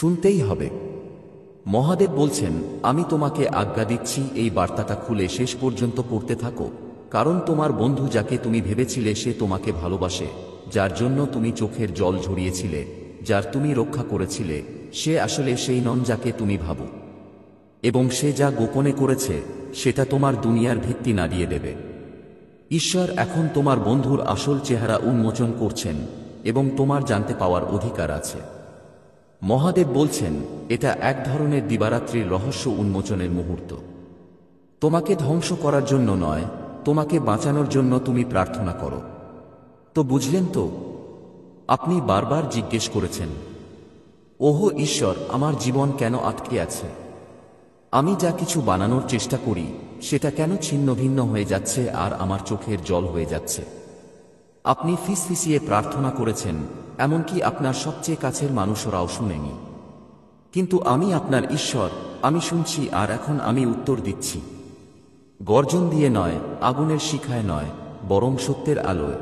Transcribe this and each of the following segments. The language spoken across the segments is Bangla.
শুনতেই হবে। মহাদেব বলছেন, আমি তোমাকে আজ্ঞা দিচ্ছি এই বার্তাটা খুলে শেষ পর্যন্ত পড়তে থাকো, কারণ তোমার বন্ধু যাকে তুমি ভেবেছিলে সে তোমাকে ভালোবাসে, যার জন্য তুমি চোখের জল ঝরিয়েছিলে, যার তুমি রক্ষা করেছিলে, সে আসলে সেই নন যাকে তুমি ভাবো। এবং সে যা গোপনে করেছে সেটা তোমার দুনিয়ার ভিত্তি নাড়িয়ে দেবে। ঈশ্বর এখন তোমার বন্ধুর আসল চেহারা উন্মোচন করছেন এবং তোমার জানতে পাওয়ার অধিকার আছে। মহাদেব বলছেন, এটা এক ধরনের দিবারাত্রির রহস্য উন্মোচনের মুহূর্ত। তোমাকে ধ্বংস করার জন্য নয়, তোমাকে বাঁচানোর জন্য তুমি প্রার্থনা করো। তো বুঝলেন তো? আপনি বারবার জিজ্ঞেস করেছেন, ওহো ঈশ্বর, আমার জীবন কেন আটকে আছে? আমি যা কিছু বানানোর চেষ্টা করি সেটা কেন ছিন্নভিন্ন হয়ে যাচ্ছে আর আমার চোখের জল হয়ে যাচ্ছে? আপনি ফিসফিসিয়ে প্রার্থনা করেছেন, এমনকি আপনার সবচেয়ে কাছের মানুষরাও শুনেনি। কিন্তু আমি আপনার ঈশ্বর, আমি শুনছি আর এখন আমি উত্তর দিচ্ছি। গর্জন দিয়ে নয়, আগুনের শিখায় নয়, বরং সত্যের আলোয়।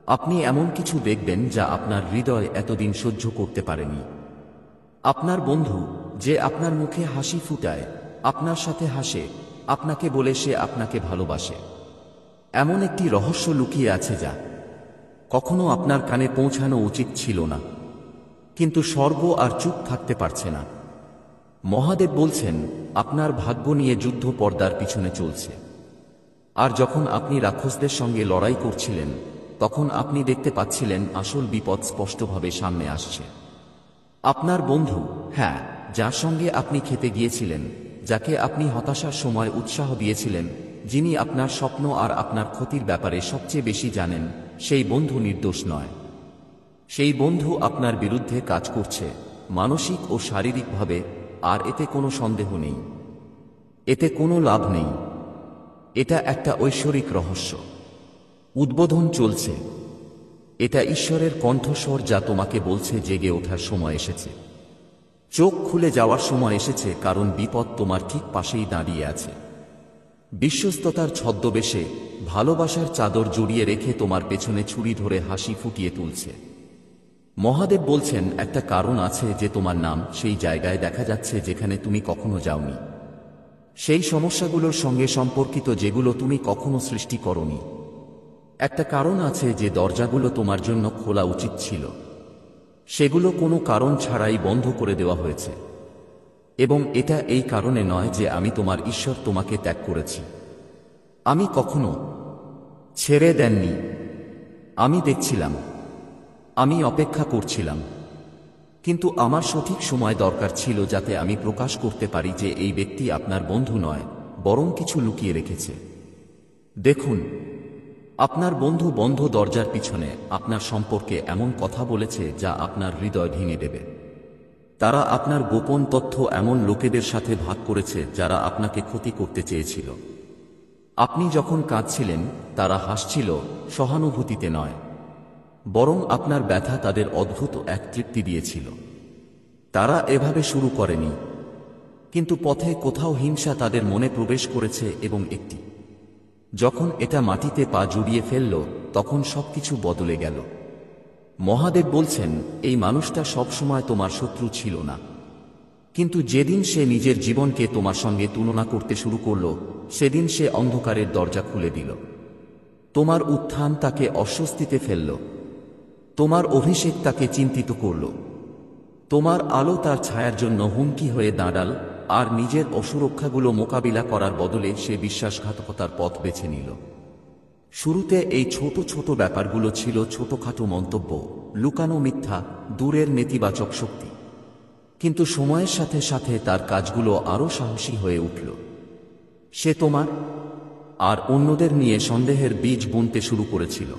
আপনি এমন কিছু দেখবেন যা আপনার হৃদয় এতদিন সহ্য করতে পারেনি। আপনার বন্ধু, যে আপনার মুখে হাসি ফুটায়, আপনার সাথে হাসে, আপনাকে বলে সে আপনাকে ভালোবাসে, এমন একটি রহস্য লুকিয়ে আছে যা কখনো আপনার কানে পৌঁছানো উচিত ছিল না। কিন্তু স্বর্গ আর চুপ থাকতে পারছে না। মহাদেব বলছেন, আপনার ভাগ্য নিয়ে যুদ্ধ পর্দার পিছনে চলছে। আর যখন আপনি রাক্ষসদের সঙ্গে লড়াই করছিলেন, তখন আপনি দেখতে পাচ্ছিলেন আসল বিপদ স্পষ্টভাবে সামনে আসছে। আপনার বন্ধু, হ্যাঁ, যার সঙ্গে আপনি খেতে গিয়েছিলেন, যাকে আপনি হতাশার সময় উৎসাহ দিয়েছিলেন, যিনি আপনার স্বপ্ন আর আপনার ক্ষতির ব্যাপারে সবচেয়ে বেশি জানেন, সেই বন্ধু নির্দোষ নয়। সেই বন্ধু আপনার বিরুদ্ধে কাজ করছে, মানসিক ও শারীরিকভাবে, আর এতে কোনো সন্দেহ নেই। এতে কোনো লাভ নেই। এটা একটা ঐশ্বরিক রহস্য। উদ্বোধন চলছে। এটা ঈশ্বরের কণ্ঠস্বর যা তোমাকে বলছে জেগে ওঠার সময় এসেছে। চোখ খুলে যাওয়ার সময় এসেছে, কারণ বিপদ তোমার ঠিক পাশেই দাঁড়িয়ে আছে। বিশ্বস্ততার ছদ্মবেশে, ভালোবাসার চাদর জড়িয়ে রেখে তোমার পেছনে ছুরি ধরে হাসি ফুটিয়ে তুলছে। মহাদেব বলছেন, একটা কারণ আছে যে তোমার নাম সেই জায়গায় দেখা যাচ্ছে যেখানে তুমি কখনো যাওনি, সেই সমস্যাগুলোর সঙ্গে সম্পর্কিত যেগুলো তুমি কখনো সৃষ্টি করনি। একটা কারণ আছে যে দরজাগুলো তোমার জন্য খোলা উচিত ছিল, সেগুলো কোনো কারণ ছাড়াই বন্ধ করে দেওয়া হয়েছে। এবং এটা এই কারণে নয় যে আমি তোমার ঈশ্বর তোমাকে ত্যাগ করেছি। আমি কখনো ছেড়ে দেননি। আমি দেখছিলাম, আমি অপেক্ষা করছিলাম। কিন্তু আমার সঠিক সময় দরকার ছিল যাতে আমি প্রকাশ করতে পারি যে এই ব্যক্তি আপনার বন্ধু নয়, বরং কিছু লুকিয়ে রেখেছে। দেখুন, আপনার বন্ধু বন্ধ দরজার পিছনে আপনার সম্পর্কে এমন কথা বলেছে যা আপনার হৃদয় ভেঙে দেবে। তারা আপনার গোপন তথ্য এমন লোকেদের সাথে ভাগ করেছে যারা আপনাকে ক্ষতি করতে চেয়েছিল। আপনি যখন কাঁদছিলেন, তারা হাসছিল, সহানুভূতিতে নয়, বরং আপনার ব্যথা তাদের অদ্ভুত এক তৃপ্তি দিয়েছিল। তারা এভাবে শুরু করেনি, কিন্তু পথে কোথাও হিংসা তাদের মনে প্রবেশ করেছে এবং যখন এটা মাটিতে পা জড়িয়ে ফেলল, তখন সবকিছু বদলে গেল। মহাদেব বলছেন, এই মানুষটা সবসময় তোমার শত্রু ছিল না, কিন্তু যেদিন সে নিজের জীবনকে তোমার সঙ্গে তুলনা করতে শুরু করল, সেদিন সে অন্ধকারের দরজা খুলে দিল। তোমার উত্থান তাকে অস্বস্তিতে ফেলল, তোমার অভিষেক তাকে চিন্তিত করল, তোমার আলো তার ছায়ার জন্য হুমকি হয়ে দাঁড়াল, আর নিজের অসুরক্ষাগুলো মোকাবিলা করার বদলে সে বিশ্বাসঘাতকতার পথ বেছে নিল। শুরুতে এই ছোট ছোট ব্যাপারগুলো ছিল ছোটখাটো মন্তব্য, লুকানো মিথ্যা, দূরের নেতিবাচক শক্তি। কিন্তু সময়ের সাথে সাথে তার কাজগুলো আরও সাহসী হয়ে উঠল। সে তোমার আর অন্যদের নিয়ে সন্দেহের বীজ বুনতে শুরু করেছিল।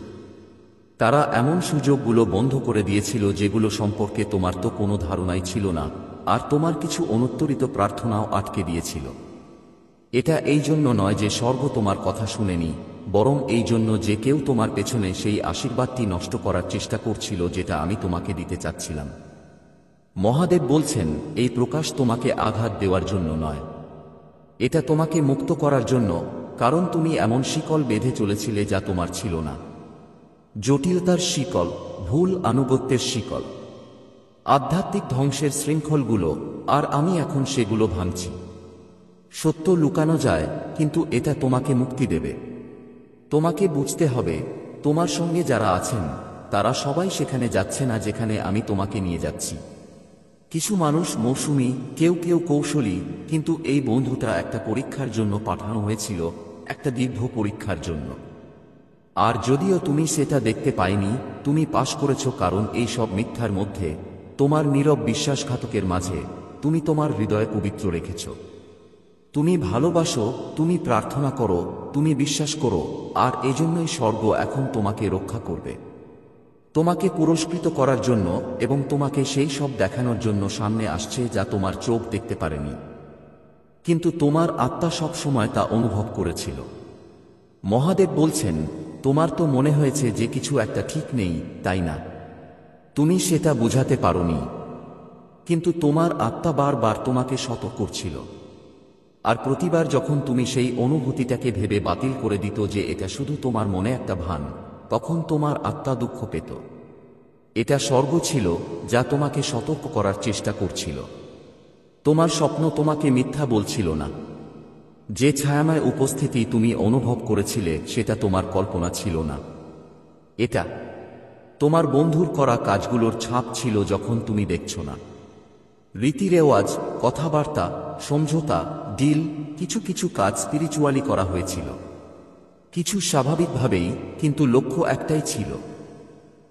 তারা এমন সুযোগগুলো বন্ধ করে দিয়েছিল যেগুলো সম্পর্কে তোমার তো কোনো ধারণাই ছিল না, আর তোমার কিছু অনুত্তরিত প্রার্থনাও আটকে দিয়েছিল। এটা এই জন্য নয় যে স্বর্গ তোমার কথা শুনেনি, বরং এই জন্য যে কেউ তোমার পেছনে সেই আশীর্বাদটি নষ্ট করার চেষ্টা করছিল যেটা আমি তোমাকে দিতে চাচ্ছিলাম। মহাদেব বলছেন, এই প্রকাশ তোমাকে আঘাত দেওয়ার জন্য নয়, এটা তোমাকে মুক্ত করার জন্য, কারণ তুমি এমন শিকল বেঁধে চলেছিলে যা তোমার ছিল না। জটিলতার শিকল, ভুল আনুগত্যের শিকল, আধ্যাত্মিক ধ্বংসের শৃঙ্খলগুলো, আর আমি এখন সেগুলো ভাঙছি। সত্য লুকানো যায়, কিন্তু এটা তোমাকে মুক্তি দেবে। তোমাকে বুঝতে হবে, তোমার সঙ্গে যারা আছেন তারা সবাই সেখানে যাচ্ছে না যেখানে আমি তোমাকে নিয়ে যাচ্ছি। কিছু মানুষ মৌসুমী, কেউ কেউ কৌশলী, কিন্তু এই বন্ধুটা একটা পরীক্ষার জন্য পাঠানো হয়েছিল, একটা দীর্ঘ পরীক্ষার জন্য। আর যদিও তুমি সেটা দেখতে পাইনি, তুমি পাশ করেছ, কারণ এই সব মিথ্যার মধ্যে, তোমার নীরব বিশ্বাসঘাতকের মাঝে, তুমি তোমার হৃদয় পবিত্র রেখেছ। তুমি ভালোবাসো, তুমি প্রার্থনা করো, তুমি বিশ্বাস করো, আর এজন্যই স্বর্গ এখন তোমাকে রক্ষা করবে, তোমাকে পুরস্কৃত করার জন্য, এবং তোমাকে সেই সব দেখানোর জন্য সামনে আসছে যা তোমার চোখ দেখতে পারেনি, কিন্তু তোমার আত্মা সব সময় তা অনুভব করেছিল। মহাদেব বলছেন, তোমার তো মনে হয়েছে যে কিছু একটা ঠিক নেই, তাই না? তুমি সেটা বুঝাতে পারোনি, কিন্তু তোমার আত্মা বারবার তোমাকে সতর্ক করছিল। আর প্রতিবার যখন তুমি সেই অনুভূতিটাকে ভেবে বাতিল করে দিত যে এটা শুধু তোমার মনে একটা ভান, তখন তোমার আত্মা দুঃখ পেত। এটা স্বর্গ ছিল যা তোমাকে সতর্ক করার চেষ্টা করছিল। তোমার স্বপ্ন তোমাকে মিথ্যা বলছিল না। যে ছায়াময় উপস্থিতি তুমি অনুভব করেছিলে সেটা তোমার কল্পনা ছিল না। এটা তোমার বন্ধুর করা কাজগুলোর ছাপ ছিল যখন তুমি দেখছ না। রীতিরেওয়াজ, কথাবার্তা, সমঝোতা, ডিল, কিছু কিছু কাজ স্পিরিচুয়ালি করা হয়েছিল, কিছু স্বাভাবিকভাবেই, কিন্তু লক্ষ্য একটাই ছিল,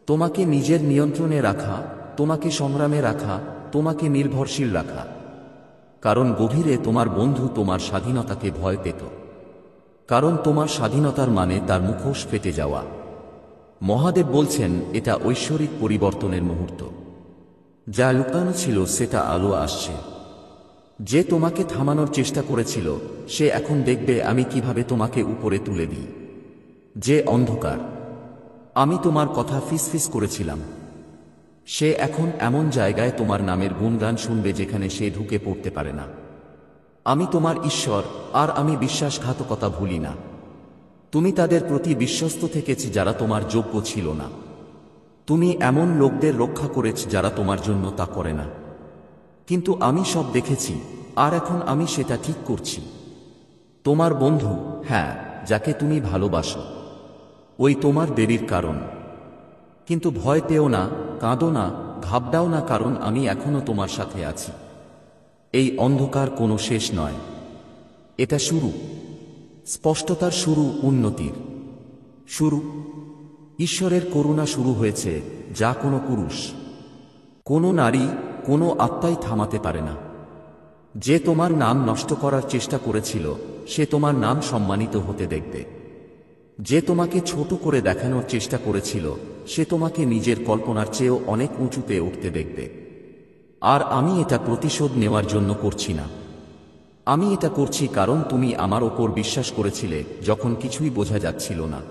তোমাকে নিজের নিয়ন্ত্রণে রাখা, তোমাকে সংগ্রামে রাখা, তোমাকে নির্ভরশীল রাখা। কারণ গভীরে তোমার বন্ধু তোমার স্বাধীনতাকে ভয় পেত, কারণ তোমার স্বাধীনতার মানে তার মুখোশ ফেটে যাওয়া। মহাদেব বলছেন, এটা ঐশ্বরিক পরিবর্তনের মুহূর্ত। যা লুকানো ছিল সেটা আলো আসছে। যে তোমাকে থামানোর চেষ্টা করেছিল সে এখন দেখবে আমি কিভাবে তোমাকে উপরে তুলে দিই। যে অন্ধকার আমি তোমার কথা ফিসফিস করেছিলাম, সে এখন এমন জায়গায় তোমার নামের গুণগান শুনবে যেখানে সে ঢুকে পড়তে পারে না। আমি তোমার ঈশ্বর, আর আমি বিশ্বাসঘাতকতা ভুলি না। তুমি তাদের প্রতি বিশ্বস্ত থেকেছ যারা তোমার যোগ্য ছিল না। তুমি এমন লোকদের রক্ষা করেছ যারা তোমার জন্য তা করে না। কিন্তু আমি সব দেখেছি, আর এখন আমি সেটা ঠিক করছি। তোমার বন্ধু, হ্যাঁ, যাকে তুমি ভালোবাসো, ওই তোমার দেরির কারণ। কিন্তু ভয় পেও না, কাঁদো না, ঘাবড়াও না, কারণ আমি এখনো তোমার সাথে আছি। এই অন্ধকার কোনো শেষ নয়, এটা শুরু। স্পষ্টতার শুরু, উন্নতির শুরু। ঈশ্বরের করুণা শুরু হয়েছে, যা কোনো পুরুষ, কোনো নারী, কোনো আত্মাই থামাতে পারে না। যে তোমার নাম নষ্ট করার চেষ্টা করেছিল সে তোমার নাম সম্মানিত হতে দেখবে। যে তোমাকে ছোট করে দেখানোর চেষ্টা করেছিল সে তোমাকে নিজের কল্পনার চেয়েও অনেক উঁচুতে উঠতে দেখবে। আর আমি এটা প্রতিশোধ নেওয়ার জন্য করছি না। আমি এটা করছি কারণ তুমি আমার ওপর বিশ্বাস করেছিলে যখন কিছুই বোঝা যাচ্ছিল না।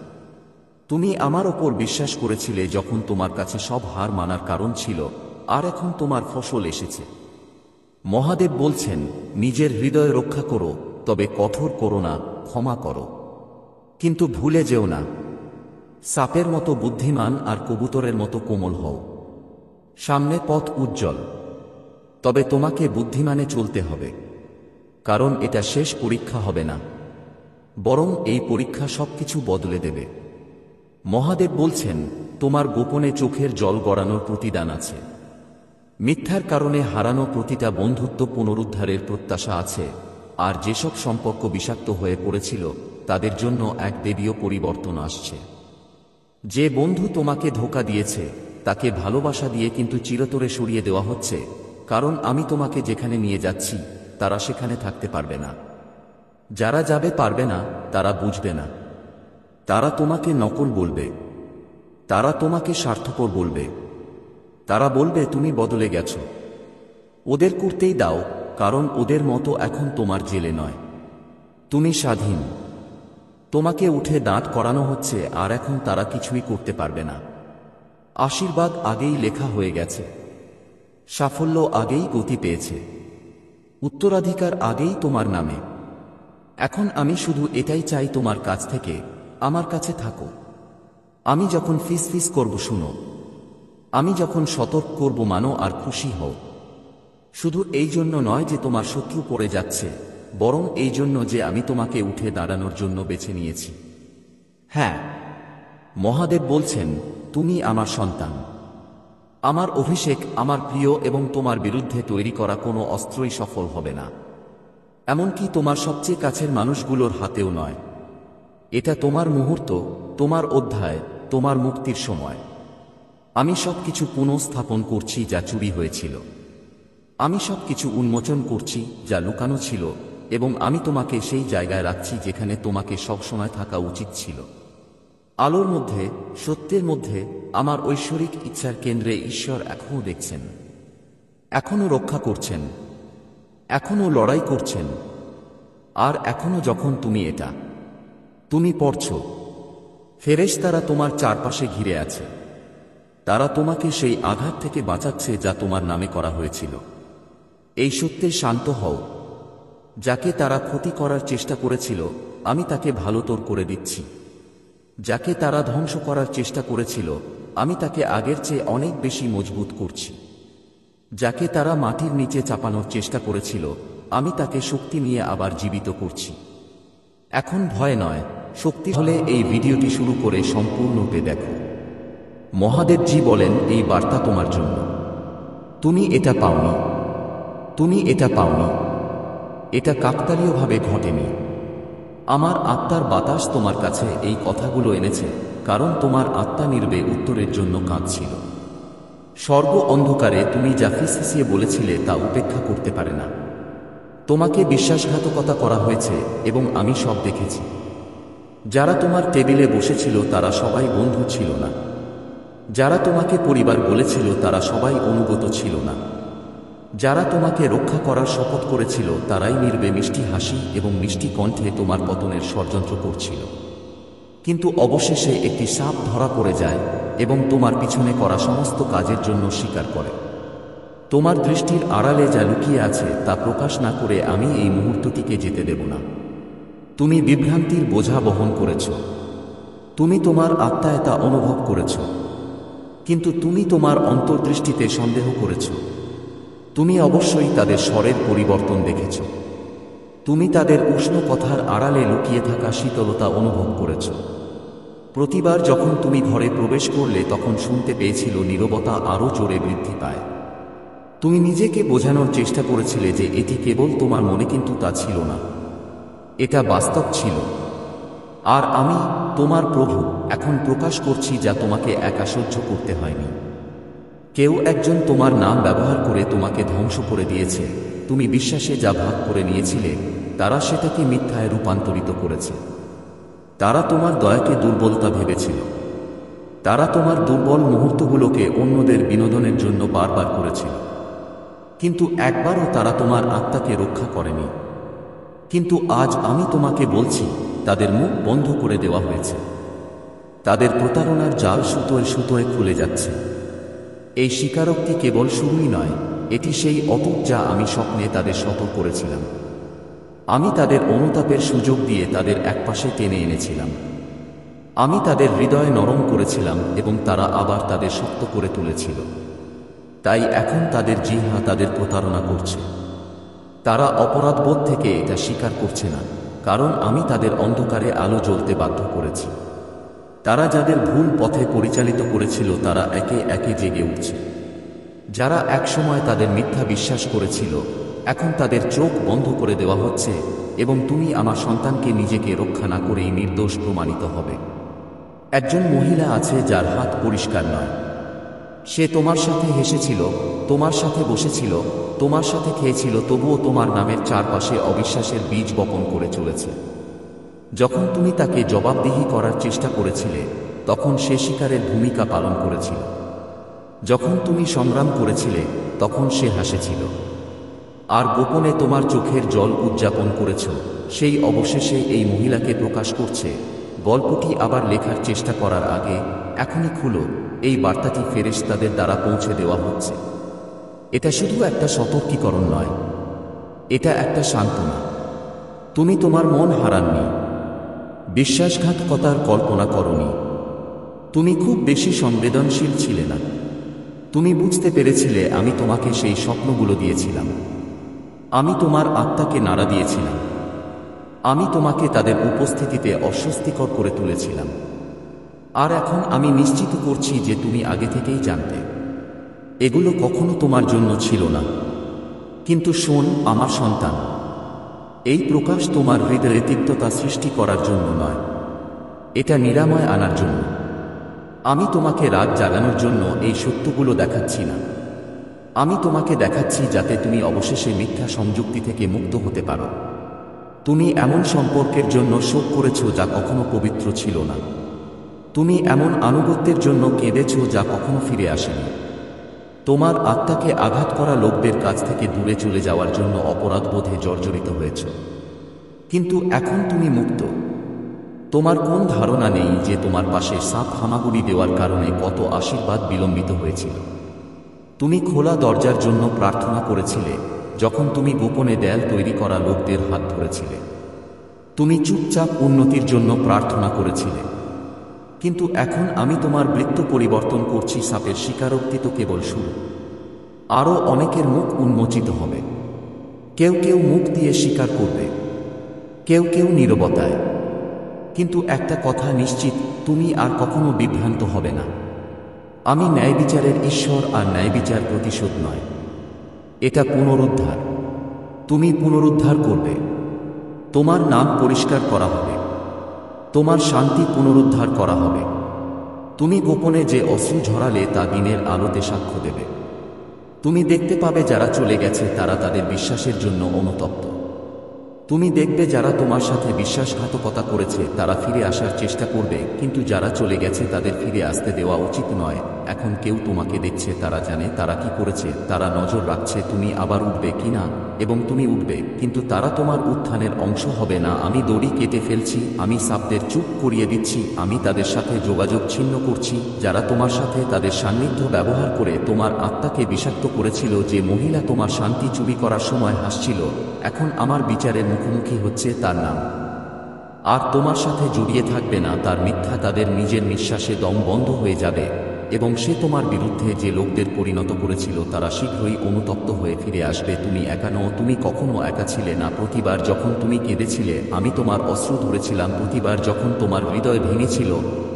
তুমি আমার ওপর বিশ্বাস করেছিলে যখন তোমার কাছে সব হার মানার কারণ ছিল, আর এখন তোমার ফসল এসেছে। মহাদেব বলছেন, নিজের হৃদয় রক্ষা করো, তবে কঠোর করো না, ক্ষমা করো। কিন্তু ভুলে যেও না, সাপের মতো বুদ্ধিমান আর কবুতরের মতো কোমল হও। সামনে পথ উজ্জ্বল, তবে তোমাকে বুদ্ধিমানে চলতে হবে, কারণ এটা শেষ পরীক্ষা হবে না, বরং এই পরীক্ষা সবকিছু বদলে দেবে। মহাদেব বলছেন, তোমার গোপনে চোখের জল গড়ানোর প্রতিদান আছে। মিথ্যার কারণে হারানো প্রতিটা বন্ধুত্ব পুনরুদ্ধারের প্রত্যাশা আছে, আর যেসব সম্পর্ক বিষাক্ত হয়ে পড়েছিল তাদের জন্য এক দেবীয় পরিবর্তন আসছে। যে বন্ধু তোমাকে ধোঁকা দিয়েছে তাকে ভালোবাসা দিয়ে কিন্তু চিরতরে সরিয়ে দেওয়া হচ্ছে, কারণ আমি তোমাকে যেখানে নিয়ে যাচ্ছি তারা সেখানে থাকতে পারবে না। যারা যাবে পারবে না তারা বুঝবে না। তারা তোমাকে নকল বলবে, তারা তোমাকে স্বার্থপর বলবে, তারা বলবে তুমি বদলে গেছো। ওদের করতেই দাও, কারণ ওদের মতো এখন তোমার জেলে নয়, তুমি স্বাধীন। তোমাকে উঠে দাঁড় করানো হচ্ছে, আর এখন তারা কিছুই করতে পারবে না। আশীর্বাদ আগেই লেখা হয়ে গেছে, সাফল্য আগেই গতি পেয়েছে, উত্তরাধিকার আগেই তোমার নামে। এখন আমি শুধু এটাই চাই তোমার কাছ থেকে আমার কাছে থাকো। আমি যখন ফিস ফিস করব শুনো, আমি যখন সতর্ক করব মানো আর খুশি হও। শুধু এই জন্য নয় যে তোমার শত্রু পড়ে যাচ্ছে, বরং এই জন্য যে আমি তোমাকে উঠে দাঁড়ানোর জন্য বেছে নিয়েছি। হ্যাঁ, মহাদেব বলছেন, তুমি আমার সন্তান, আমার অভিষেক, আমার প্রিয়, এবং তোমার বিরুদ্ধে তৈরি করা কোনো অস্ত্রই সফল হবে না, এমনকি তোমার সবচেয়ে কাছের মানুষগুলোর হাতেও নয়। এটা তোমার মুহূর্ত, তোমার অধ্যায়, তোমার মুক্তির সময়। আমি সবকিছু পুনঃস্থাপন করছি যা চুরি হয়েছিল। আমি সবকিছু উন্মোচন করছি যা লুকানো ছিল, এবং আমি তোমাকে সেই জায়গায় রাখছি যেখানে তোমাকে সবসময় থাকা উচিত ছিল। আলোর মধ্যে, সত্যের মধ্যে, আমার ঐশ্বরিক ইচ্ছার কেন্দ্রে ঈশ্বর এখনও দেখছেন, এখনও রক্ষা করছেন, এখনও লড়াই করছেন। আর এখনও যখন তুমি পড়ছ, ফেরেশতারা তোমার চারপাশে ঘিরে আছে। তারা তোমাকে সেই আঘাত থেকে বাঁচাচ্ছে যা তোমার নামে করা হয়েছিল। এই সত্যে শান্ত হও। যাকে তারা ক্ষতি করার চেষ্টা করেছিল, আমি তাকে ভালোতর করে দিচ্ছি। যাকে তারা ধ্বংস করার চেষ্টা করেছিল, আমি তাকে আগের চেয়ে অনেক বেশি মজবুত করছি। যাকে তারা মাটির নিচে চাপানোর চেষ্টা করেছিল, আমি তাকে শক্তি নিয়ে আবার জীবিত করছি। এখন ভয় নয়, শক্তি। হলে এই ভিডিওটি শুরু করে সম্পূর্ণরূপে দেখো। মহাদেবজি বলেন, এই বার্তা তোমার জন্য। তুমি এটা পাওনি, তুমি এটা পাওনি। এটা কাকতালীয়ভাবে ঘটেনি। আমার আত্মার বাতাস তোমার কাছে এই কথাগুলো এনেছে, কারণ তোমার আত্মা নির্বে উত্তরের জন্য কাঁদছিল। স্বর্গ অন্ধকারে তুমি যা ফিসফিসিয়ে বলেছিলে তা উপেক্ষা করতে পারে না। তোমাকে বিশ্বাসঘাতকতা করা হয়েছে, এবং আমি সব দেখেছি। যারা তোমার টেবিলে বসেছিল তারা সবাই বন্ধু ছিল না। যারা তোমাকে পরিবার বলেছিল তারা সবাই অনুগত ছিল না। যারা তোমাকে রক্ষা করার শপথ করেছিল তারাই নির্বে মিষ্টি হাসি এবং মিষ্টি কণ্ঠে তোমার পতনের ষড়যন্ত্র করছিল। কিন্তু অবশেষে একটি সাপ ধরা পড়ে যায় এবং তোমার পিছনে করা সমস্ত কাজের জন্য স্বীকার করে। তোমার দৃষ্টির আড়ালে যা লুকিয়ে আছে তা প্রকাশ না করে আমি এই মুহূর্তটিকে যেতে দেব না। তুমি বিভ্রান্তির বোঝা বহন করেছ। তুমি তোমার আত্মায় তা অনুভব করেছ। কিন্তু তুমি তোমার অন্তর্দৃষ্টিতে সন্দেহ করেছ। তুমি অবশ্যই তাদের স্বরের পরিবর্তন দেখেছ। তুমি তাদের উষ্ণ কথার আড়ালে লুকিয়ে থাকা শীতলতা অনুভব করেছ। প্রতিবার যখন তুমি ঘরে প্রবেশ করলে তখন শুনতে পেয়েছিল নীরবতা আরও জোরে বৃদ্ধি পায়। তুমি নিজেকে বোঝানোর চেষ্টা করেছিলে যে এটি কেবল তোমার মনে, কিন্তু তা ছিল না। এটা বাস্তব ছিল। আর আমি, তোমার প্রভু, এখন প্রকাশ করছি যা তোমাকে একা সহ্য করতে হয়নি। কেউ একজন তোমার নাম ব্যবহার করে তোমাকে ধ্বংস করে দিয়েছে। তুমি বিশ্বাসে যা ভাগ করে নিয়েছিলে, তারা সেটাকে মিথ্যায় রূপান্তরিত করেছে। তারা তোমার দয়াকে দুর্বলতা ভেবেছিল। তারা তোমার দুর্বল মুহূর্তগুলোকে অন্যদের বিনোদনের জন্য বারবার করেছিল। কিন্তু একবারও তারা তোমার আত্মাকে রক্ষা করেনি। কিন্তু আজ আমি তোমাকে বলছি, তাদের মুখ বন্ধ করে দেওয়া হয়েছে। তাদের প্রতারণার জাল সুতোয় সুতোয় খুলে যাচ্ছে। এই স্বীকারোক্তি কেবল শুরুই নয়, এটি সেই অটুট যা আমি স্বপ্নে তাদের সতর্ক করেছিলাম। আমি তাদের অনুতাপের সুযোগ দিয়ে তাদের একপাশে টেনে এনেছিলাম। আমি তাদের হৃদয় নরম করেছিলাম এবং তারা আবার তাদের শক্ত করে তুলেছিল। তাই এখন তাদের জিহ্বা তাদের প্রতারণা করছে। তারা অপরাধবোধ থেকে এটা স্বীকার করছে না, কারণ আমি তাদের অন্ধকারে আলো জ্বলতে বাধ্য করেছি। তারা যাদের ভুল পথে পরিচালিত করেছিল তারা একে একে জেগে উঠছে। যারা একসময় তাদের মিথ্যা বিশ্বাস করেছিল, এখন তাদের চোখ বন্ধ করে দেওয়া হচ্ছে, এবং তুমি আমার সন্তানকে নিজেকে রক্ষা না করেই নির্দোষ প্রমাণিত হবে। একজন মহিলা আছে যার হাত পরিষ্কার নয়। সে তোমার সাথে হেসেছিল, তোমার সাথে বসেছিল, তোমার সাথে খেয়েছিল, তবুও তোমার নামের চারপাশে অবিশ্বাসের বীজ বপন করে চলেছে। যখন তুমি তাকে জবাবদিহি করার চেষ্টা করেছিলে, তখন সে শিকারের ভূমিকা পালন করেছিল। যখন তুমি সংগ্রাম করেছিলে, তখন সে হাসেছিল। আর গোপনে তোমার চোখের জল উদযাপন করেছ, সেই অবশেষে এই মহিলাকে প্রকাশ করছে। গল্পটি আবার লেখার চেষ্টা করার আগে এখনই খুলো, এই বার্তাটি ফেরেশতাদের দ্বারা পৌঁছে দেওয়া হচ্ছে। এটা শুধু একটা সতর্কীকরণ নয়, এটা একটা সান্ত্বনা। তুমি তোমার মন হারাননি, বিশ্বাসঘাতকতার কল্পনা করনি। তুমি খুব বেশি সংবেদনশীল ছিলে না। তুমি বুঝতে পেরেছিলে আমি তোমাকে সেই স্বপ্নগুলো দিয়েছিলাম। আমি তোমার আত্মাকে নাড়া দিয়েছিলাম। আমি তোমাকে তাদের উপস্থিতিতে অস্বস্তিকর করে তুলেছিলাম। আর এখন আমি নিশ্চিত করছি যে তুমি আগে থেকেই জানতে। এগুলো কখনো তোমার জন্য ছিল না। কিন্তু শোন আমার সন্তান, এই প্রকাশ তোমার হৃদয়ে তিক্ততা সৃষ্টি করার জন্য নয়, এটা নিরাময় আনার জন্য। আমি তোমাকে রাগ জাগানোর জন্য এই সত্যগুলো দেখাচ্ছি না। আমি তোমাকে দেখাচ্ছি যাতে তুমি অবশেষে মিথ্যা সংযুক্তি থেকে মুক্ত হতে পারো। তুমি এমন সম্পর্কের জন্য শোক করেছ যা কখনো পবিত্র ছিল না। তুমি এমন আনুগত্যের জন্য কেঁদেছ যা কখনো ফিরে আসেনি। তোমার আত্মাকে আঘাত করা লোকদের কাছ থেকে দূরে চলে যাওয়ার জন্য অপরাধবোধে জর্জরিত হয়েছ। কিন্তু এখন তুমি মুক্ত। তোমার কোন ধারণা নেই যে তোমার পাশে সাপ হামাগুড়ি দেওয়ার কারণে কত আশীর্বাদ বিলম্বিত হয়েছিল। তুমি খোলা দরজার জন্য প্রার্থনা করেছিলে যখন তুমি গোপনে দেয়াল তৈরি করা লোকদের হাত ধরেছিলে। তুমি চুপচাপ উন্নতির জন্য প্রার্থনা করেছিলে। কিন্তু এখন আমি তোমার মৃত্যু পরিবর্তন করছি। সাপের স্বীকারোক্তি তো কেবল শুরু। আরও অনেকের মুখ উন্মোচিত হবে। কেউ কেউ মুখ দিয়ে স্বীকার করবে, কেউ কেউ নীরবতায়। কিন্তু একটা কথা নিশ্চিত, তুমি আর কখনো বিভ্রান্ত হবে না। আমি ন্যায় বিচারের ঈশ্বর, আর ন্যায় বিচার প্রতিশোধ নয়, এটা পুনরুদ্ধার। তুমি পুনরুদ্ধার করবে। তোমার নাম পরিষ্কার করা হবে। তোমার শান্তি পুনরুদ্ধার করা হবে। তুমি গোপনে যে অশ্রু ঝরালে তা দিনের আলোতে সাক্ষ্য দেবে। তুমি দেখতে পাবে যারা চলে গেছে তারা তাদের বিশ্বাসের জন্য অনুতপ্ত। তুমি দেখবে যারা তোমার সাথে বিশ্বাসঘাতকতা করেছে তারা ফিরে আসার চেষ্টা করবে, কিন্তু যারা চলে গেছে তাদের ফিরে আসতে দেওয়া উচিত নয়। এখন কেউ তোমাকে দেখছে, তারা জানে তারা কি করেছে, তারা নজর রাখছে তুমি আবার উঠবে কিনা, এবং তুমি উঠবে, কিন্তু তারা তোমার উত্থানের অংশ হবে না। আমি দড়ি কেটে ফেলছি, আমি সাপদের চুপ করিয়ে দিচ্ছি, আমি তাদের সাথে যোগাযোগ ছিন্ন করছি যারা তোমার সাথে তাদের সান্নিধ্য ব্যবহার করে তোমার আত্মাকে বিষাক্ত করেছিল। যে মহিলা তোমার শান্তি চুরি করার সময় হাসছিল, এখন আমার বিচারের মুখোমুখি হচ্ছে। তার নাম আর তোমার সাথে জড়িয়ে থাকবে না। তার মিথ্যা তাদের নিজের নিঃশ্বাসে দম বন্ধ হয়ে যাবে, এবং সে তোমার বিরুদ্ধে যে লোকদের পরিণত করেছিল তারা শীঘ্রই অনুতপ্ত হয়ে ফিরে আসবে। তুমি একা নও, তুমি কখনো একা ছিলে না। প্রতিবার যখন তুমি কেঁদেছিলে আমি তোমার অশ্রু ধরেছিলাম। প্রতিবার যখন তোমার হৃদয় ভেঙেছিল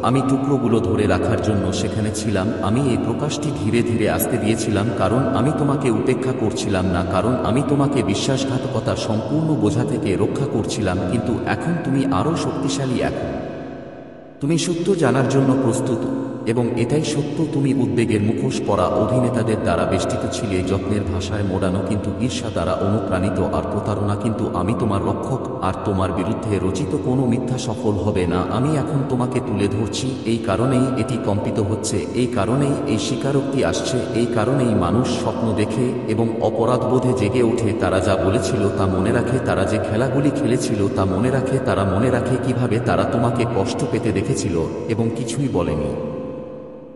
আমি টুকরোগুলো ধরে রাখার জন্য সেখানে ছিলাম। আমি এই প্রকাশটি ধীরে ধীরে আসতে দিয়েছিলাম, কারণ আমি তোমাকে উপেক্ষা করছিলাম না, কারণ আমি তোমাকে বিশ্বাসঘাতকতার সম্পূর্ণ বোঝা থেকে রক্ষা করছিলাম। কিন্তু এখন তুমি আরও শক্তিশালী। এখন তুমি সত্য জানার জন্য প্রস্তুত, এবং এটাই সত্য। তুমি উদ্বেগের মুখোশ পরা অভিনেতাদের দ্বারা বেষ্টিত ছিলে, যত্নের ভাষায় মোড়ানো কিন্তু ঈর্ষা দ্বারা অনুপ্রাণিত আর প্রতারণা। কিন্তু আমি তোমার রক্ষক, আর তোমার বিরুদ্ধে রচিত কোনো মিথ্যা সফল হবে না। আমি এখন তোমাকে তুলে ধরছি। এই কারণেই এটি কম্পিত হচ্ছে, এই কারণেই এই স্বীকারোক্তি আসছে, এই কারণেই মানুষ স্বপ্ন দেখে এবং অপরাধবোধে জেগে ওঠে। তারা যা বলেছিল তা মনে রাখে, তারা যে খেলাগুলি খেলেছিল তা মনে রাখে, তারা মনে রাখে কিভাবে তারা তোমাকে কষ্ট পেতে দেখেছিল এবং কিছুই বলেনি।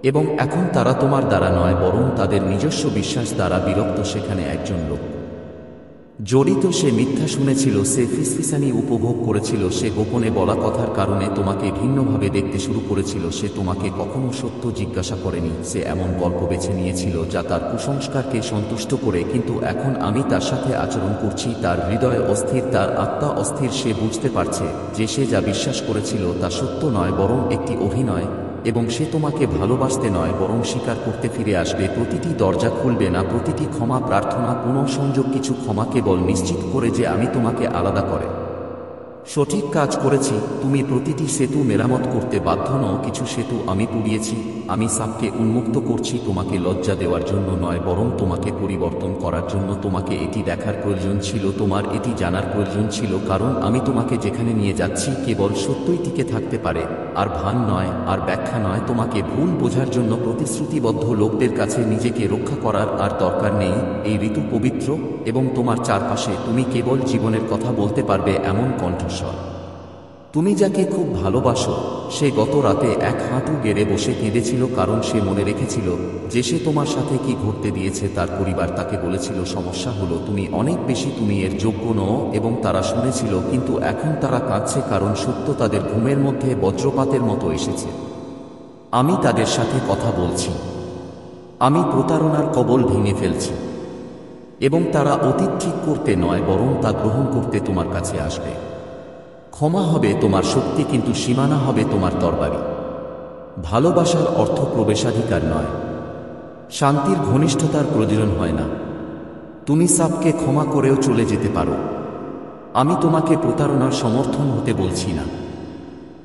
এবং এখন তারা তোমার দ্বারা নয়, বরং তাদের নিজস্ব বিশ্বাস দ্বারা বিরক্ত। সেখানে একজন লোক জড়িত, সে মিথ্যা শুনেছিল, সে ফিসফিসানি উপভোগ করেছিল, সে গোপনে বলা কথার কারণে তোমাকে ভিন্নভাবে দেখতে শুরু করেছিল। সে তোমাকে কখনো সত্য জিজ্ঞাসা করেনি, সে এমন গল্প বেছে নিয়েছিল যা তার কুসংস্কারকে সন্তুষ্ট করে। কিন্তু এখন আমি তার সাথে আচরণ করছি। তার হৃদয় অস্থির, তার আত্মা অস্থির। সে বুঝতে পারছে যে সে যা বিশ্বাস করেছিল তা সত্য নয়, বরং একটি অভিনয়, এবং সে তোমাকে ভালোবাসতে নয় বরং স্বীকার করতে ফিরে আসবে। প্রতিটি দরজা খুলবে না, প্রতিটি ক্ষমা প্রার্থনা পুনঃসংযোগ। কিছু ক্ষমা কেবল নিশ্চিত করে যে আমি তোমাকে আলাদা করে সঠিক কাজ করেছি। তুমি প্রতিটি সেতু মেরামত করতে বাধ্য নও। কিছু সেতু আমি পুড়িয়েছি। আমি সাপকে উন্মুক্ত করছি, তোমাকে লজ্জা দেওয়ার জন্য নয়, বরং তোমাকে পরিবর্তন করার জন্য। তোমাকে এটি দেখার প্রয়োজন ছিল, তোমার এটি জানার প্রয়োজন ছিল, কারণ আমি তোমাকে যেখানে নিয়ে যাচ্ছি কেবল সত্যই টিকে থাকতে পারে, আর ভান নয়, আর ব্যাখ্যা নয়। তোমাকে ভুল বোঝার জন্য প্রতিশ্রুতিবদ্ধ লোকদের কাছে নিজেকে রক্ষা করার আর দরকার নেই। এই ঋতু পবিত্র, এবং তোমার চারপাশে তুমি কেবল জীবনের কথা বলতে পারবে এমন কণ্ঠস্বর। তুমি যাকে খুব ভালোবাসো সে গত রাতে এক হাঁটু গেড়ে বসে কেঁদেছিল, কারণ সে মনে রেখেছিল যে সে তোমার সাথে কি ঘটতে দিয়েছে। তার পরিবার তাকে বলেছিল সমস্যা হলো তুমি অনেক বেশি, তুমি এর যোগ্য নও, এবং তারা শুনেছিল। কিন্তু এখন তারা কাঁদছে, কারণ সত্য তাদের ঘুমের মধ্যে বজ্রপাতের মতো এসেছে। আমি তাদের সাথে কথা বলছি। আমি প্রতারণার কবল ভেঙে ফেলছি এবং তারা অতীত ঠিক করতে নয় বরং তা গ্রহণ করতে তোমার কাছে আসবে। ক্ষমা হবে তোমার শক্তি, কিন্তু সীমানা হবে তোমার তরবারি। ভালোবাসার অর্থ প্রবেশাধিকার নয়, শান্তির ঘনিষ্ঠতার প্রয়োজন হয় না। তুমি সাপকে ক্ষমা করেও চলে যেতে পারো। আমি তোমাকে প্রতারণার সমর্থন হতে বলছি না,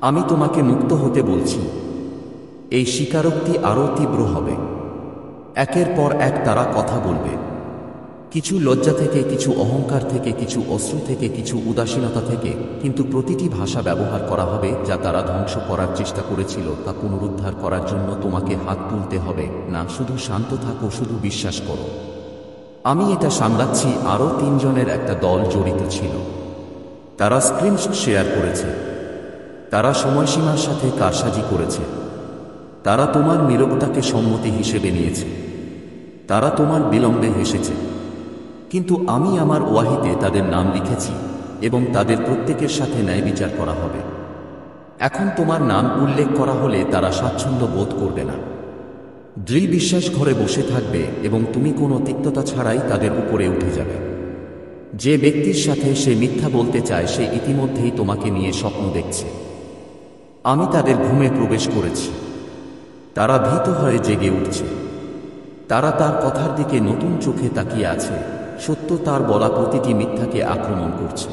আমি তোমাকে মুক্ত হতে বলছি। এই স্বীকারোক্তি আরও তীব্র হবে। একের পর এক তারা কথা বলবে, কিছু লজ্জা থেকে, কিছু অহংকার থেকে, কিছু অশ্রু থেকে, কিছু উদাসীনতা থেকে, কিন্তু প্রতিটি ভাষা ব্যবহার করা হবে যা তারা ধ্বংস করার চেষ্টা করেছিল তা পুনরুদ্ধার করার জন্য তোমাকে হাত তুলতে হবে না। শুধু শান্ত থাকো, শুধু বিশ্বাস করো। আমি এটা সামলাচ্ছি। আরও 3 জনের একটা দল জড়িত ছিল। তারা স্ক্রিনশট শেয়ার করেছে, তারা সময়সীমার সাথে কারসাজি করেছে, তারা তোমার নীরবতাকে সম্মতি হিসেবে নিয়েছে, তারা তোমার বিলম্বে হেসেছে। কিন্তু আমি আমার ওয়াহিতে তাদের নাম লিখেছি এবং তাদের প্রত্যেকের সাথে ন্যায় বিচার করা হবে। এখন তোমার নাম উল্লেখ করা হলে তারা স্বাচ্ছন্দ্য বোধ করবে না। দৃঢ় বিশ্বাস ঘরে বসে থাকবে এবং তুমি কোনো তিক্ততা ছাড়াই তাদের উপরে উঠে যাবে। যে ব্যক্তির সাথে সে মিথ্যা বলতে চায় সে ইতিমধ্যেই তোমাকে নিয়ে স্বপ্ন দেখছে। আমি তাদের ঘুমে প্রবেশ করেছি। তারা ভীত হয়ে জেগে উঠছে। তারা তার কথার দিকে নতুন চোখে তাকিয়ে আছে। সত্য তার বলা প্রতিটি মিথ্যাকে আক্রমণ করছে,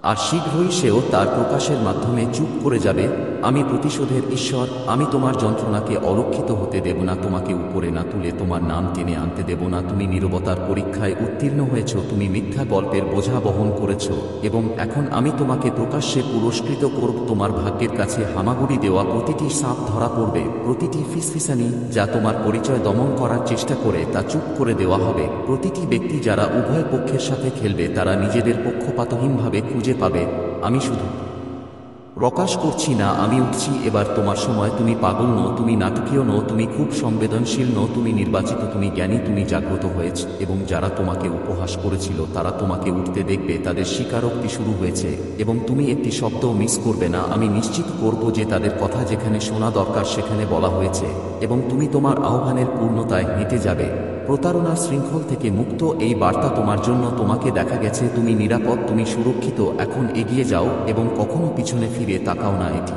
আর শীঘ্রই সেও তার প্রকাশের মাধ্যমে চুপ করে যাবে। আমি প্রতিশোধের ঈশ্বর। আমি তোমার যন্ত্রণাকে অলক্ষিত হতে দেব না, তোমাকে উপরে না তুলে তোমার নাম টেনে আনতে দেব না। তুমি নীরবতার পরীক্ষায় উত্তীর্ণ হয়েছ, তুমি মিথ্যা গল্পের বোঝা বহন করেছ এবং এখন আমি তোমাকে প্রকাশ্যে পুরস্কৃত করব। তোমার ভাগ্যের কাছে হামাগুড়ি দেওয়া প্রতিটি সাপ ধরা পড়বে, প্রতিটি ফিসফিসানি যা তোমার পরিচয় দমন করার চেষ্টা করে তা চুপ করে দেওয়া হবে। প্রতিটি ব্যক্তি যারা উভয় পক্ষের সাথে খেলবে তারা নিজেদের পক্ষপাতহীনভাবে খুঁজে পাবে। আমি শুধু প্রকাশ করছি না, আমি উঠছি। এবার তোমার সময়। তুমি পাগল নও, তুমি নাটকীয় নও, তুমি খুব সংবেদনশীল নও, তুমি নির্বাচিত, তুমি জ্ঞানী, তুমি জাগ্রত হয়েছ। এবং যারা তোমাকে উপহাস করেছিল তারা তোমাকে উঠতে দেখবে। তাদের স্বীকারোক্তি শুরু হয়েছে এবং তুমি একটি শব্দও মিস করবে না। আমি নিশ্চিত করব যে তাদের কথা যেখানে শোনা দরকার সেখানে বলা হয়েছে এবং তুমি তোমার আহ্বানের পূর্ণতায় হেঁটে যাবে। প্রতারণার শৃঙ্খল থেকে মুক্ত এই বার্তা তোমার জন্য। তোমাকে দেখা গেছে, তুমি নিরাপদ, তুমি সুরক্ষিত। এখন এগিয়ে যাও এবং কখনো পিছনে ফিরে তাকাও না। এটি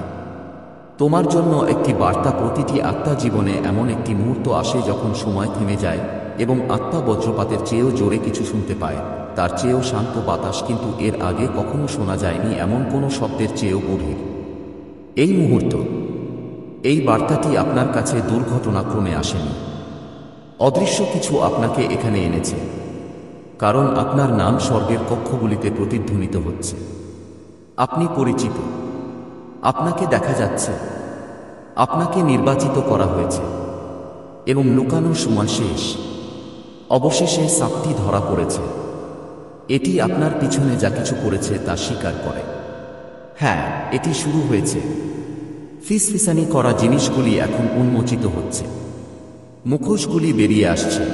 তোমার জন্য একটি বার্তা। প্রতিটি আত্মা জীবনে এমন একটি মুহূর্ত আসে যখন সময় থেমে যায় এবং আত্মা বজ্রপাতের চেয়েও জোরে কিছু শুনতে পায়, তার চেয়েও শান্ত বাতাস, কিন্তু এর আগে কখনো শোনা যায়নি এমন কোনো শব্দের চেয়েও গভীর। এই মুহূর্ত, এই বার্তাটি আপনার কাছে দুর্ঘটনাক্রমে আসেনি। অদৃশ্য কিছু আপনাকে এখানে এনেছে, কারণ আপনার নাম স্বর্গের কক্ষগুলিতে প্রতিধ্বনিত হচ্ছে। আপনি পরিচিত, আপনাকে দেখা যাচ্ছে, আপনাকে নির্বাচিত করা হয়েছে এবং লুকানোর সময় শেষ। অবশেষে সাপটি ধরা পড়েছে। এটি আপনার পিছনে যা কিছু করেছে তা স্বীকার করে। হ্যাঁ, এটি শুরু হয়েছে। ফিসফিসানি করা জিনিসগুলি এখন উন্মোচিত হচ্ছে। মুখোশগুলি বেরিয়ে আসছে।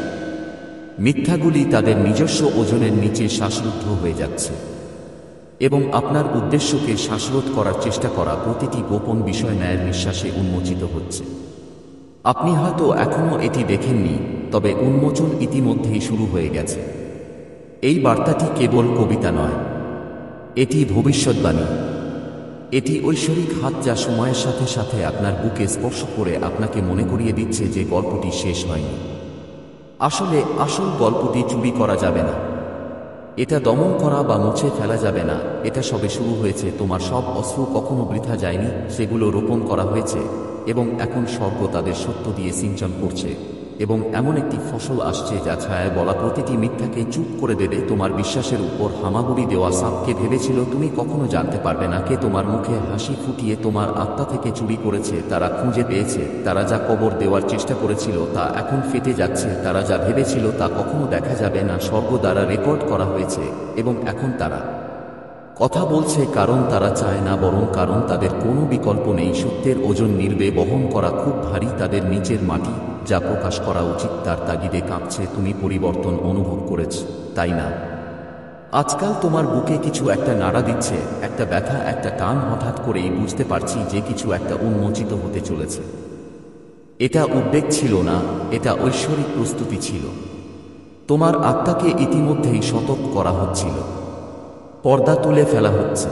মিথ্যাগুলি তাদের নিজস্ব ওজনের নিচে শ্বাসরুদ্ধ হয়ে যাচ্ছে এবং আপনার উদ্দেশ্যকে শ্বাসরোধ করার চেষ্টা করা প্রতিটি গোপন বিষয় ন্যায়ের নিঃশ্বাসে উন্মোচিত হচ্ছে। আপনি হয়তো এখনও এটি দেখেননি, তবে উন্মোচন ইতিমধ্যেই শুরু হয়ে গেছে। এই বার্তাটি কেবল কবিতা নয়, এটি ভবিষ্যৎবাণী। এটি ঐশ্বরিক হাত যা সময়ের সাথে সাথে আপনার বুকে স্পর্শ করে আপনাকে মনে করিয়ে দিচ্ছে যে গল্পটি শেষ হয়নি। আসল গল্পটি চুরি করা যাবে না, এটা দমন করা বা মুছে ফেলা যাবে না। এটা সবে শুরু হয়েছে। তোমার সব অশ্রু কখনো বৃথা যায়নি, সেগুলো রোপণ করা হয়েছে এবং এখন স্বর্গ তাদের সত্য দিয়ে সিঞ্চন করছে এবং এমন একটি ফসল আসছে যা ছায়ায় বলা প্রতিটি মিথ্যাকে চুপ করে দেবে। তোমার বিশ্বাসের উপর হামাগুড়ি দেওয়া সাপকে ভেবেছিল তুমি কখনো জানতে পারবে না কে তোমার মুখে হাসি ফুটিয়ে তোমার আত্মা থেকে চুরি করেছে। তারা খুঁজে পেয়েছে। তারা যা কবর দেওয়ার চেষ্টা করেছিল তা এখন ফেটে যাচ্ছে। তারা যা ভেবেছিল তা কখনো দেখা যাবে না স্বর্গ দ্বারা রেকর্ড করা হয়েছে এবং এখন তারা কথা বলছে, কারণ তারা চায় না, বরং কারণ তাদের কোনো বিকল্প নেই। সত্যের ওজন নির্বে বহন করা খুব ভারী। তাদের নিচের মাটি যা প্রকাশ করা উচিত তার তাগিদে কাঁপছে। তুমি পরিবর্তন অনুভব করেছ, তাই না? আজকাল তোমার বুকে কিছু একটা নাড়া দিচ্ছে, একটা ব্যথা, একটা টান। হঠাৎ করেই বুঝতে পারছি যে কিছু একটা উন্মোচিত হতে চলেছে। এটা উদ্বেগ ছিল না, এটা ঐশ্বরিক প্রস্তুতি ছিল। তোমার আত্মাকে ইতিমধ্যেই সতর্ক করা হচ্ছিল। পর্দা তুলে ফেলা হচ্ছে।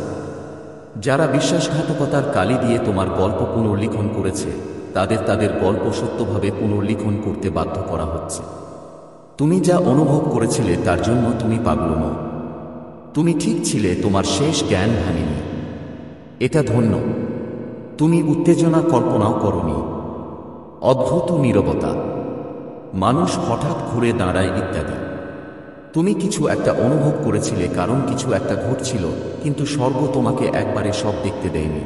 যারা বিশ্বাসঘাতকতার কালি দিয়ে তোমার গল্প পুনর্লিখন করেছে, তাদের গল্প সত্যভাবে পুনর্লিখন করতে বাধ্য করা হচ্ছে। তুমি যা অনুভব করেছিলে তার জন্য তুমি পাগল নও। তুমি ঠিক ছিলে, তোমার শেষ জ্ঞান ভাঙেনি। এটা ধন্য। তুমি উত্তেজনা কল্পনাও করনি। অদ্ভুত নীরবতা, মানুষ হঠাৎ ঘুরে দাঁড়ায় ইত্যাদি। তুমি কিছু একটা অনুভব করেছিলে, কারণ কিছু একটা ঘটছিল, কিন্তু স্বর্গ তোমাকে একবারে সব দেখতে দেয়নি।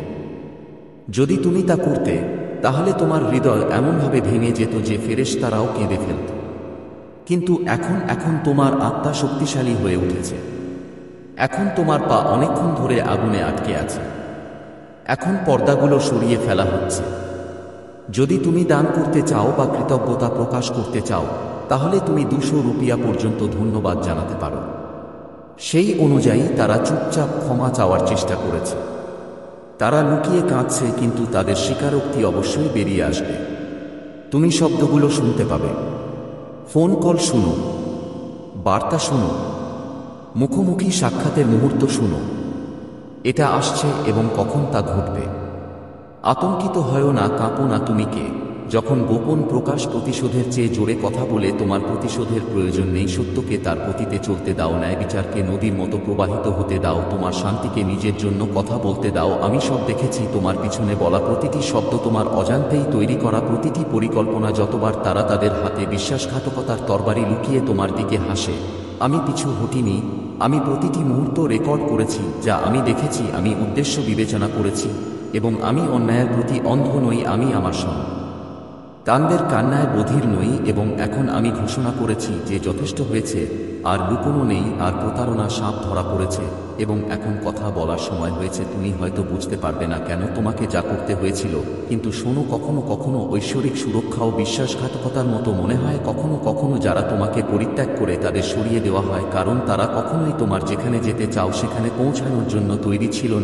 যদি তুমি তা করতে, তাহলে তোমার হৃদয় এমনভাবে ভেঙে যেত যে ফেরেশতারাও কেঁদে ফেলত। কিন্তু এখন তোমার আত্মা শক্তিশালী হয়ে উঠেছে। এখন তোমার পা অনেকক্ষণ ধরে আগুনে আটকে আছে। এখন পর্দাগুলো সরিয়ে ফেলা হচ্ছে। যদি তুমি দান করতে চাও বা কৃতজ্ঞতা প্রকাশ করতে চাও, তাহলে তুমি 200 রুপিয়া পর্যন্ত ধন্যবাদ জানাতে পারো। সেই অনুযায়ী তারা চুপচাপ ক্ষমা চাওয়ার চেষ্টা করেছে। তারা লুকিয়ে কাঁদছে, কিন্তু তাদের স্বীকারোক্তি অবশ্যই বেরিয়ে আসবে। তুমি শব্দগুলো শুনতে পাবে। ফোন কল শুনো, বার্তা শুনো, মুখোমুখি সাক্ষাতের মুহূর্ত শুনো। এটা আসছে এবং কখন তা ঘটবে। আতঙ্কিত হয়ো না, কাঁপো না। তুমি কে? যখন গোপন প্রকাশ প্রতিশোধের চেয়ে জোরে কথা বলে, তোমার প্রতিশোধের প্রয়োজন নেই। সত্যকে তার গতিতে চলতে দাও, ন্যায় বিচারকে নদীর মতো প্রবাহিত হতে দাও, তোমার শান্তিকে নিজের জন্য কথা বলতে দাও। আমি সব দেখেছি, তোমার পিছনে বলা প্রতিটি শব্দ, তোমার অজান্তেই তৈরি করা প্রতিটি পরিকল্পনা। যতবার তারা তাদের হাতে বিশ্বাসঘাতকতার তরবারি লুকিয়ে তোমার দিকে হাসে, আমি পিছু হটিনি। আমি প্রতিটি মুহূর্ত রেকর্ড করেছি, যা আমি দেখেছি। আমি উদ্দেশ্য বিবেচনা করেছি এবং আমি অন্যায়ের প্রতি অন্ধ নই। আমি আমার সন্তানদের কান্নায় বধির নই। এবং এখন আমি ঘোষণা করেছি যে যথেষ্ট হয়েছে, আর লুকোনো নেই, আর প্রতারণা সাপ ধরা পড়েছে এবং এখন কথা বলার সময় হয়েছে। তুমি হয়তো বুঝতে পারবে না কেন তোমাকে যা করতে হয়েছিল, কিন্তু শোনো, কখনো কখনো ঐশ্বরিক সুরক্ষাও বিশ্বাসঘাতকতার মতো মনে হয়। কখনো কখনো যারা তোমাকে পরিত্যাগ করে, তাদের সরিয়ে দেওয়া হয়, কারণ তারা কখনোই তোমার যেখানে যেতে চাও সেখানে পৌঁছানোর জন্য তৈরি ছিল না।